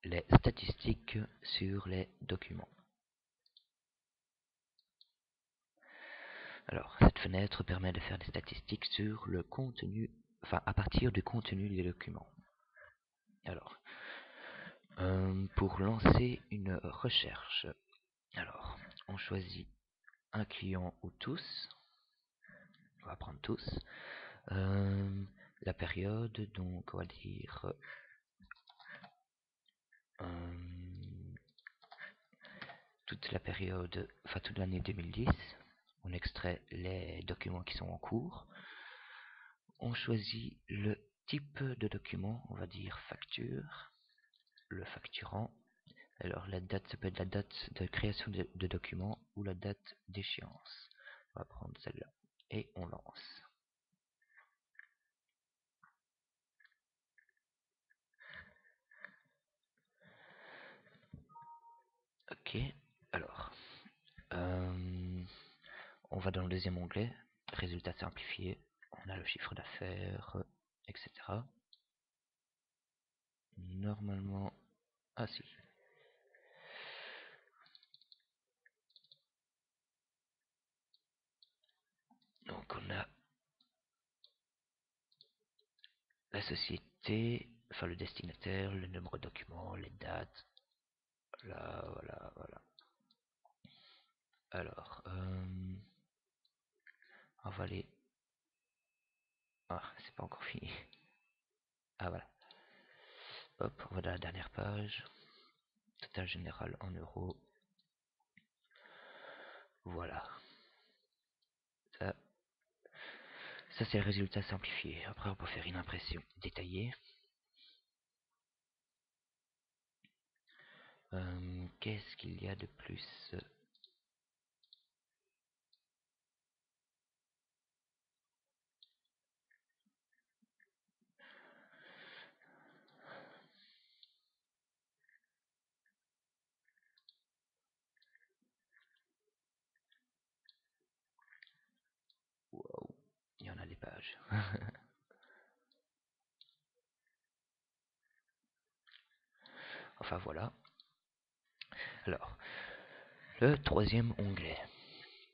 les statistiques sur les documents. Alors, cette fenêtre permet de faire des statistiques sur le contenu, enfin à partir du contenu des documents. Alors, pour lancer une recherche, alors on choisit un client ou tous, on va prendre tous, la période, donc on va dire toute la période, enfin toute l'année 2010, on extrait les documents qui sont en cours, on choisit le type de document, on va dire facture, le facturant, alors la date, ça peut être la date de création de documents ou la date d'échéance, on va prendre celle-là, et on lance. Ok, alors, on va dans le deuxième onglet, résultats simplifiés, on a le chiffre d'affaires, etc. Normalement, ah si. Donc on a la société, enfin le destinataire, le nombre de documents, les dates, voilà, voilà, voilà. Alors, on va aller... Ah, c'est pas encore fini. Ah voilà. Hop, on va dans la dernière page. Total général en euros. Voilà. Ça c'est le résultat simplifié. Après, on peut faire une impression détaillée. Qu'est-ce qu'il y a de plus? Wow, il y en a des pages. Enfin voilà. Alors, le troisième onglet,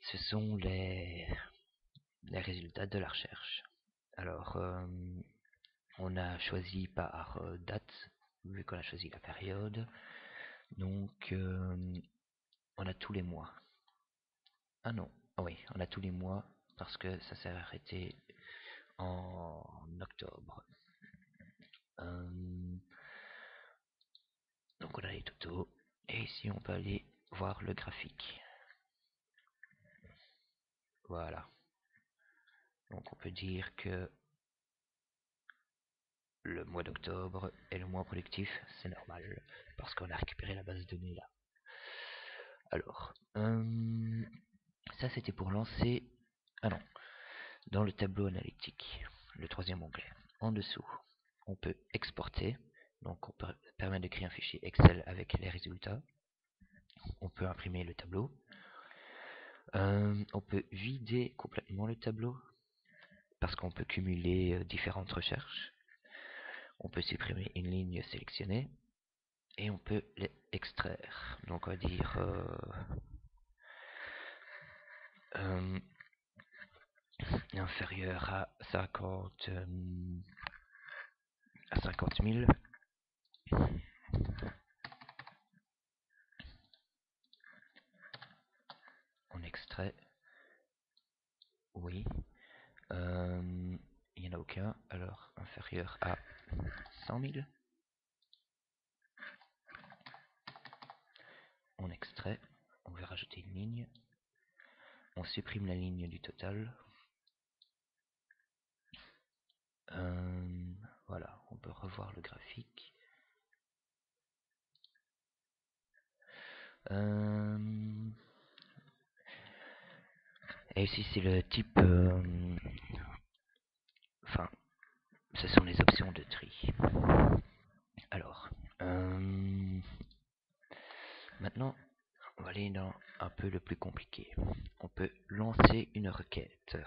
ce sont les résultats de la recherche. Alors, on a choisi par date, vu qu'on a choisi la période. Donc, on a tous les mois. Ah non, ah oui, on a tous les mois parce que ça s'est arrêté en octobre. Donc on a les totaux. Et ici on peut aller voir le graphique. Voilà. Donc on peut dire que le mois d'octobre est le mois productif, c'est normal, parce qu'on a récupéré la base de données là. Alors, ça c'était pour lancer... Ah non, dans le tableau analytique, le troisième onglet. En dessous, on peut exporter, donc on permet de créer un fichier Excel avec les résultats. On peut imprimer le tableau. On peut vider complètement le tableau, parce qu'on peut cumuler différentes recherches. On peut supprimer une ligne sélectionnée, et on peut les extraire. Donc on va dire inférieur à 50 000. On extrait. Oui. Il n'y en a aucun. Alors inférieur à 100 000. On extrait. On va rajouter une ligne. On supprime la ligne du total. Voilà, on peut revoir le graphique. Et ici c'est le type... Enfin, ce sont les options de tri. Alors, maintenant, on va aller dans un peu le plus compliqué. On peut lancer une requête.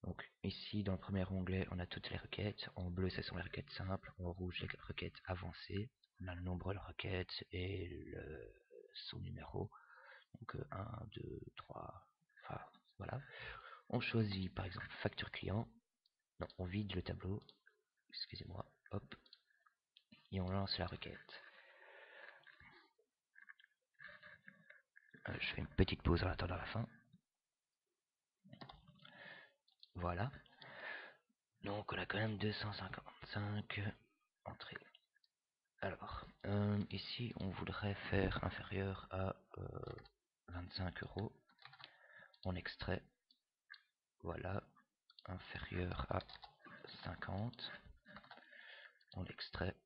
Donc ici dans le premier onglet on a toutes les requêtes, en bleu ce sont les requêtes simples, en rouge les requêtes avancées, on a le nombre de requêtes et son numéro, donc 1, 2, 3, enfin voilà. On choisit par exemple facture client, non, on vide le tableau, excusez-moi, hop, et on lance la requête. Je fais une petite pause en attendant la fin. Voilà. Donc on a quand même 255 entrées. Alors, ici on voudrait faire inférieur à 25 euros. On extrait. Voilà. Inférieur à 50. On extrait.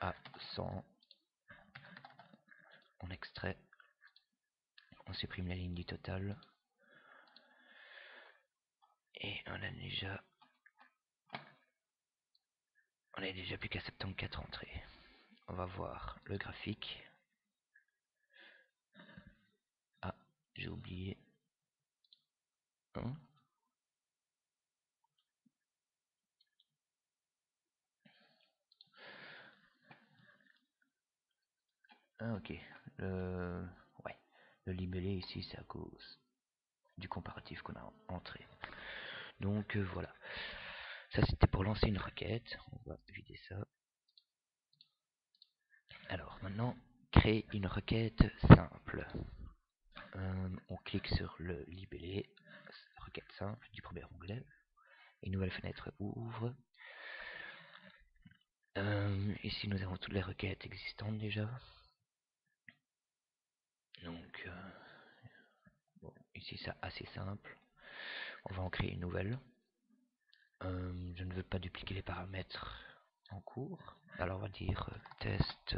À 100. On extrait. On supprime la ligne du total. Et on a déjà plus qu'à 74 entrées. On va voir le graphique. Ah, j'ai oublié. Ah ok. Ouais. Le libellé ici c'est à cause du comparatif qu'on a entré. Donc voilà. Ça c'était pour lancer une requête. On va vider ça. Alors maintenant, créer une requête simple. On clique sur le libellé, requête simple du premier onglet. Une nouvelle fenêtre ouvre. Ici nous avons toutes les requêtes existantes déjà. Donc bon, ici c'est assez simple. On va en créer une nouvelle. Je ne veux pas dupliquer les paramètres en cours. Alors on va dire test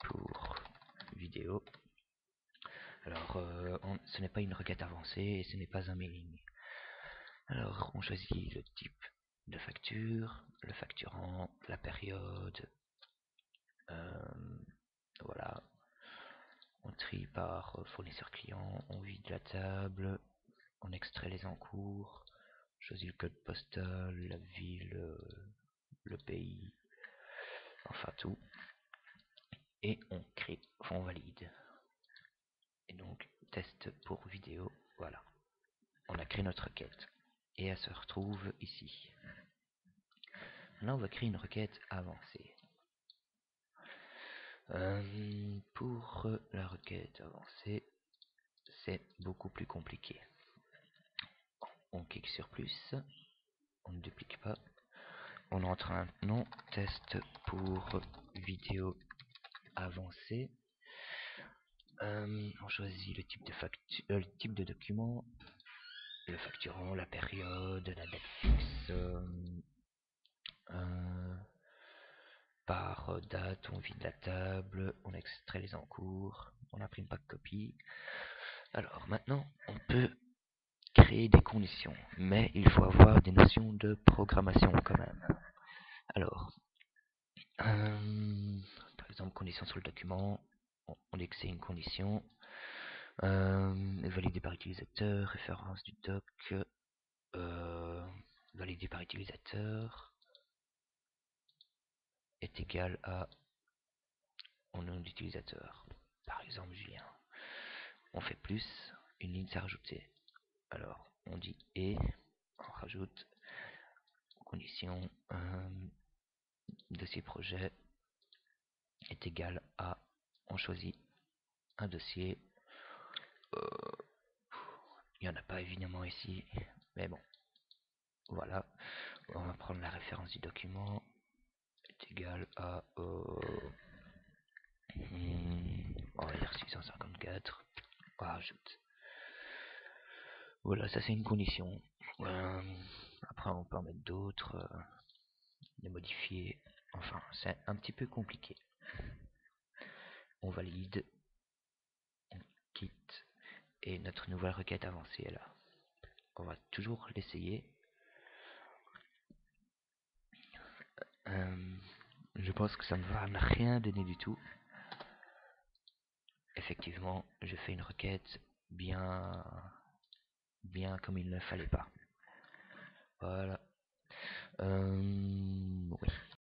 pour vidéo. Alors ce n'est pas une requête avancée et ce n'est pas un mailing. Alors on choisit le type de facture, le facturant, la période. Voilà. On trie par fournisseur client, on vide la table, on extrait les encours, on choisit le code postal, la ville, le pays, enfin tout. Et on crée, enfin on valide. Et donc test pour vidéo, voilà. On a créé notre requête. Et elle se retrouve ici. Maintenant on va créer une requête avancée. Pour la requête avancée, c'est beaucoup plus compliqué. On clique sur plus, on ne duplique pas. On entre un nom, test pour vidéo avancée. On choisit le type de le type de document, le facturant, la période, la date fixe. Par date, on vide la table, on extrait les encours, on n'imprime pas de copie. Alors maintenant, on peut créer des conditions, mais il faut avoir des notions de programmation quand même. Alors, par exemple, condition sur le document, on dit que c'est une condition, validé par utilisateur, référence du doc, validé par utilisateur, est égal à mon nom d'utilisateur, par exemple Julien. On fait plus, une ligne s'est rajoutée. Alors, on dit et, on rajoute condition dossier projet est égal à, on choisit un dossier. Il n'y en a pas évidemment ici, mais bon, voilà. On va prendre la référence du document est égal à, on va dire 654. On rajoute. Voilà, ça c'est une condition. Après on peut en mettre d'autres, les modifier. Enfin, c'est un petit peu compliqué. On valide, on quitte, et notre nouvelle requête avancée est là. On va toujours l'essayer. Je pense que ça ne va rien donner du tout. effectivement, je fais une requête bien comme il ne fallait pas. Voilà.